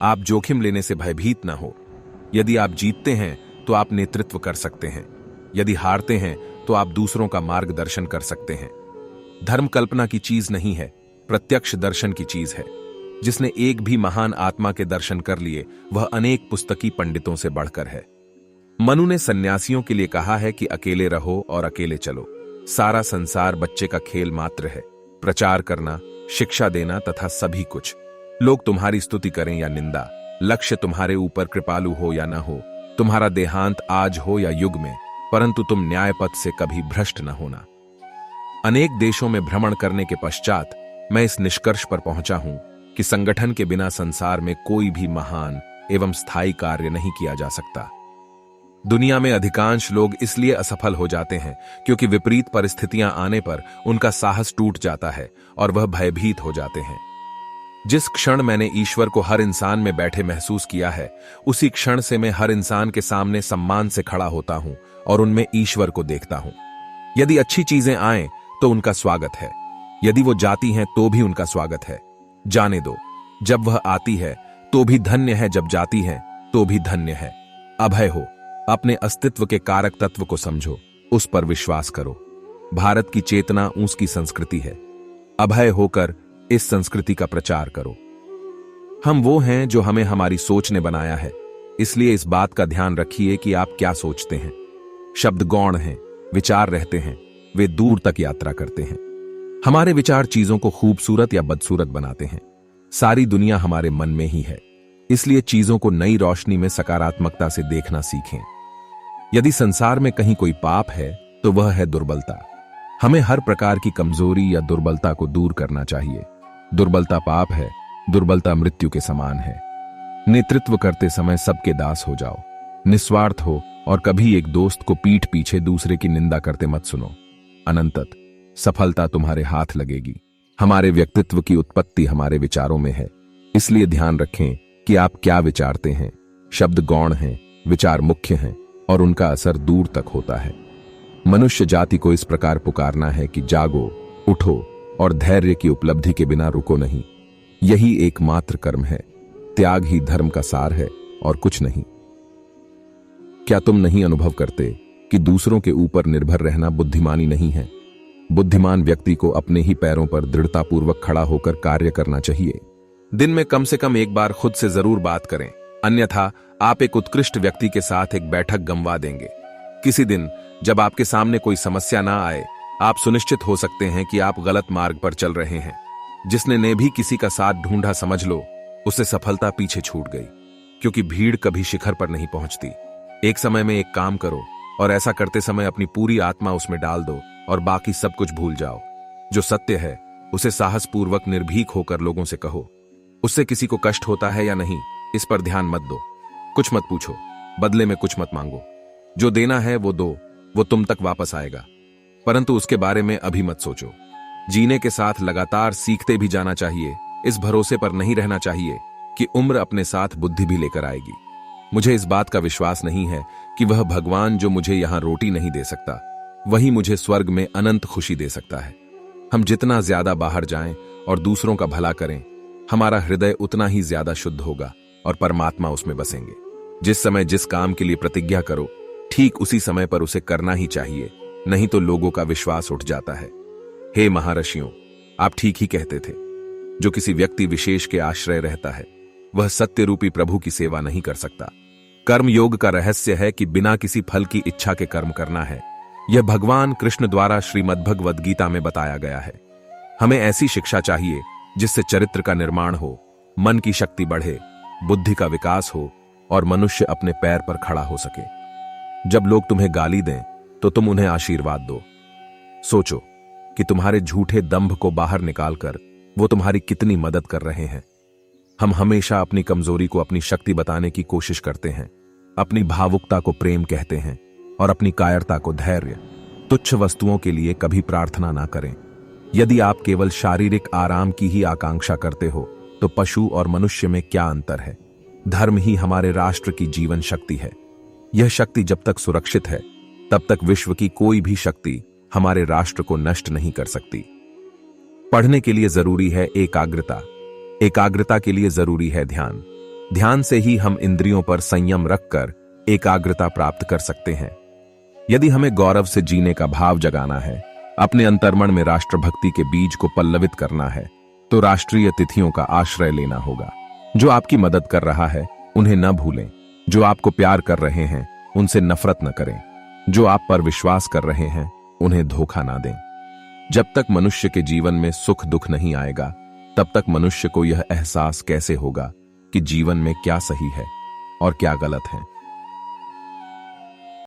आप जोखिम लेने से भयभीत न हो। यदि आप जीतते हैं तो आप नेतृत्व कर सकते हैं, यदि हारते हैं तो आप दूसरों का मार्गदर्शन कर सकते हैं। धर्म कल्पना की चीज नहीं है, प्रत्यक्ष दर्शन की चीज है। जिसने एक भी महान आत्मा के दर्शन कर लिए वह अनेक पुस्तकी पंडितों से बढ़कर है। मनु ने सन्यासियों के लिए कहा है कि अकेले रहो और अकेले चलो। सारा संसार बच्चे का खेल मात्र है। प्रचार करना, शिक्षा देना तथा सभी कुछ। लोग तुम्हारी स्तुति करें या निंदा, लक्ष्य तुम्हारे ऊपर कृपालु हो या न हो, तुम्हारा देहांत आज हो या युग में, परंतु तुम न्याय पथ से कभी भ्रष्ट न होना। अनेक देशों में भ्रमण करने के पश्चात मैं इस निष्कर्ष पर पहुंचा हूं कि संगठन के बिना संसार में कोई भी महान एवं स्थायी कार्य नहीं किया जा सकता। दुनिया में अधिकांश लोग इसलिए असफल हो जाते हैं क्योंकि विपरीत परिस्थितियां आने पर उनका साहस टूट जाता है और वह भयभीत हो जाते हैं। जिस क्षण मैंने ईश्वर को हर इंसान में बैठे महसूस किया है, उसी क्षण से मैं हर इंसान के सामने सम्मान से खड़ा होता हूं और उनमें ईश्वर को देखता हूं। यदि अच्छी चीजें आएं तो उनका स्वागत है, यदि वो जाती हैं तो भी उनका स्वागत है। जाने दो, जब वह आती है तो भी धन्य है, जब जाती है तो भी धन्य है। अभय हो, अपने अस्तित्व के कारक तत्व को समझो, उस पर विश्वास करो। भारत की चेतना उसकी संस्कृति है। अभय होकर इस संस्कृति का प्रचार करो। हम वो हैं जो हमें हमारी सोच ने बनाया है, इसलिए इस बात का ध्यान रखिए कि आप क्या सोचते हैं। शब्द गौण हैं, विचार रहते हैं, वे दूर तक यात्रा करते हैं। हमारे विचार चीजों को खूबसूरत या बदसूरत बनाते हैं। सारी दुनिया हमारे मन में ही है, इसलिए चीजों को नई रोशनी में सकारात्मकता से देखना सीखें। यदि संसार में कहीं कोई पाप है तो वह है दुर्बलता। हमें हर प्रकार की कमजोरी या दुर्बलता को दूर करना चाहिए। दुर्बलता पाप है, दुर्बलता मृत्यु के समान है। नेतृत्व करते समय सबके दास हो जाओ, निस्वार्थ हो और कभी एक दोस्त को पीठ पीछे दूसरे की निंदा करते मत सुनो। अनंतत सफलता तुम्हारे हाथ लगेगी। हमारे व्यक्तित्व की उत्पत्ति हमारे विचारों में है, इसलिए ध्यान रखें कि आप क्या विचारते हैं। शब्द गौण हैं, विचार मुख्य हैं और उनका असर दूर तक होता है। मनुष्य जाति को इस प्रकार पुकारना है कि जागो, उठो और धैर्य की उपलब्धि के बिना रुको नहीं। यही एकमात्र कर्म है। त्याग ही धर्म का सार है और कुछ नहीं। क्या तुम नहीं अनुभव करते कि दूसरों के ऊपर निर्भर रहना बुद्धिमानी नहीं है? बुद्धिमान व्यक्ति को अपने ही पैरों पर दृढ़तापूर्वक खड़ा होकर कार्य करना चाहिए। दिन में कम से कम एक बार खुद से जरूर बात करें, अन्यथा आप एक उत्कृष्ट व्यक्ति के साथ एक बैठक गंवा देंगे। किसी दिन जब आपके सामने कोई समस्या ना आए, आप सुनिश्चित हो सकते हैं कि आप गलत मार्ग पर चल रहे हैं। जिसने ने भी किसी का साथ ढूंढा, समझ लो उसे सफलता पीछे छूट गई, क्योंकि भीड़ कभी शिखर पर नहीं पहुंचती। एक समय में एक काम करो और ऐसा करते समय अपनी पूरी आत्मा उसमें डाल दो और बाकी सब कुछ भूल जाओ। जो सत्य है उसे साहसपूर्वक निर्भीक होकर लोगों से कहो। उससे किसी को कष्ट होता है या नहीं, इस पर ध्यान मत दो। कुछ मत पूछो, बदले में कुछ मत मांगो। जो देना है वो दो, वो तुम तक वापस आएगा, परंतु उसके बारे में अभी मत सोचो। जीने के साथ लगातार सीखते भी जाना चाहिए। इस भरोसे पर नहीं रहना चाहिए कि उम्र अपने साथ बुद्धि भी लेकर आएगी। मुझे इस बात का विश्वास नहीं है कि वह भगवान जो मुझे यहां रोटी नहीं दे सकता, वही मुझे स्वर्ग में अनंत खुशी दे सकता है। हम जितना ज्यादा बाहर जाएं और दूसरों का भला करें, हमारा हृदय उतना ही ज्यादा शुद्ध होगा और परमात्मा उसमें बसेंगे। जिस समय जिस काम के लिए प्रतिज्ञा करो, ठीक उसी समय पर उसे करना ही चाहिए, नहीं तो लोगों का विश्वास उठ जाता है। हे महर्षियों, आप ठीक ही कहते थे। जो किसी व्यक्ति विशेष के आश्रय रहता है, वह सत्य रूपी प्रभु की सेवा नहीं कर सकता। कर्म योग का रहस्य है कि बिना किसी फल की इच्छा के कर्म करना है। यह भगवान कृष्ण द्वारा श्रीमद्भगवद गीता में बताया गया है। हमें ऐसी शिक्षा चाहिए जिससे चरित्र का निर्माण हो, मन की शक्ति बढ़े, बुद्धि का विकास हो और मनुष्य अपने पैर पर खड़ा हो सके। जब लोग तुम्हें गाली दें तो तुम उन्हें आशीर्वाद दो। सोचो कि तुम्हारे झूठे दंभ को बाहर निकालकर वो तुम्हारी कितनी मदद कर रहे हैं। हम हमेशा अपनी कमजोरी को अपनी शक्ति बताने की कोशिश करते हैं, अपनी भावुकता को प्रेम कहते हैं और अपनी कायरता को धैर्य। तुच्छ वस्तुओं के लिए कभी प्रार्थना ना करें। यदि आप केवल शारीरिक आराम की ही आकांक्षा करते हो तो पशु और मनुष्य में क्या अंतर है? धर्म ही हमारे राष्ट्र की जीवन शक्ति है। यह शक्ति जब तक सुरक्षित है, तब तक विश्व की कोई भी शक्ति हमारे राष्ट्र को नष्ट नहीं कर सकती। पढ़ने के लिए जरूरी है एकाग्रता, एकाग्रता के लिए जरूरी है ध्यान, ध्यान से ही हम इंद्रियों पर संयम रखकर एकाग्रता प्राप्त कर सकते हैं। यदि हमें गौरव से जीने का भाव जगाना है, अपने अंतर्मन में राष्ट्रभक्ति के बीज को पल्लवित करना है, तो राष्ट्रीय तिथियों का आश्रय लेना होगा। जो आपकी मदद कर रहा है उन्हें न भूलें, जो आपको प्यार कर रहे हैं उनसे नफरत न करें, जो आप पर विश्वास कर रहे हैं उन्हें धोखा ना दें। जब तक मनुष्य के जीवन में सुख दुख नहीं आएगा, तब तक मनुष्य को यह एहसास कैसे होगा कि जीवन में क्या सही है और क्या गलत है।